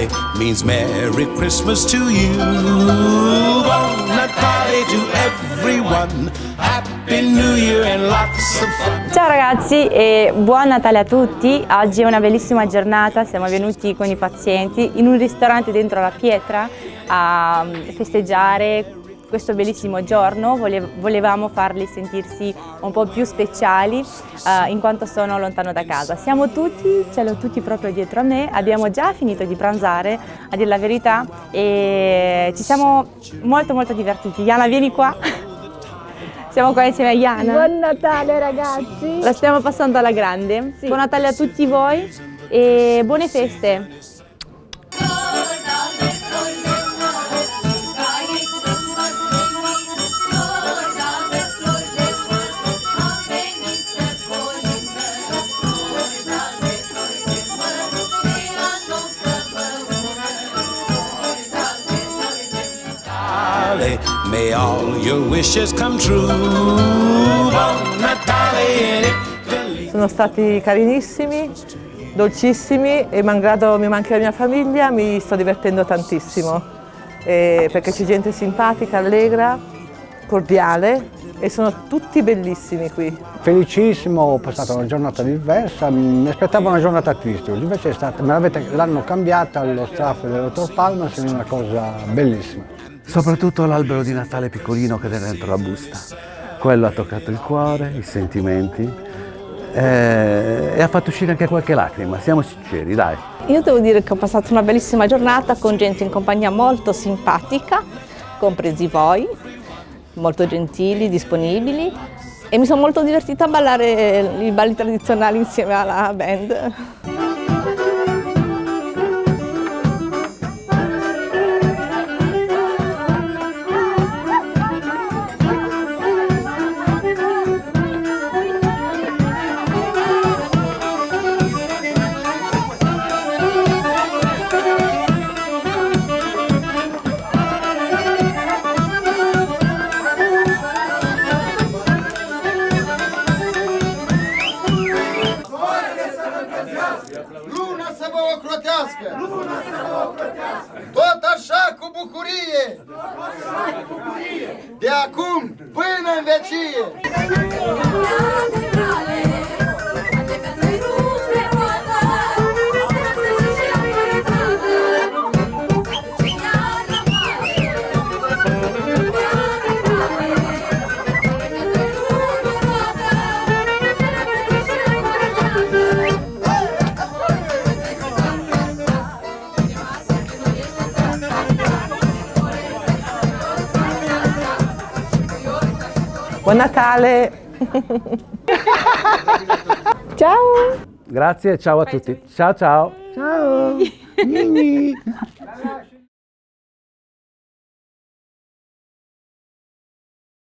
Natale means Merry Christmas to you. Buon Natale to everyone. Happy New Year and lots of fun. Ciao ragazzi e buon Natale a tutti. Oggi è una bellissima giornata, siamo venuti con i pazienti in un ristorante dentro la Pietra a festeggiare questo bellissimo giorno. Volevamo farli sentirsi un po' più speciali in quanto sono lontano da casa. Siamo tutti, ce l'ho tutti proprio dietro a me, abbiamo già finito di pranzare, a dire la verità, e ci siamo molto divertiti. Iana, vieni qua. Siamo qua insieme a Iana. Buon Natale ragazzi! La stiamo passando alla grande. Sì. Buon Natale a tutti voi e buone feste! May all your wishes come true. Buon Natale. Sono stati carinissimi, dolcissimi e malgrado mi manchi la mia famiglia mi sto divertendo tantissimo perché c'è gente simpatica, allegra, cordiale e sono tutti bellissimi qui. Felicissimo, ho passato una giornata diversa, mi aspettavo una giornata triste, invece è stata, l'hanno cambiata allo staff del dottor Palmas in una cosa bellissima. Soprattutto l'albero di Natale piccolino che è dentro la busta. Quello ha toccato il cuore, i sentimenti e ha fatto uscire anche qualche lacrima, siamo sinceri, dai. Io devo dire che ho passato una bellissima giornata con gente in compagnia molto simpatica, compresi voi, molto gentili, disponibili, e mi sono molto divertita a ballare i balli tradizionali insieme alla band. Luna sabova krotiaska! Tot așa cu bucurie! De acum până în vecie! Buon Natale! Ciao! Grazie e ciao a tutti. Ciao ciao! Ciao! Nini.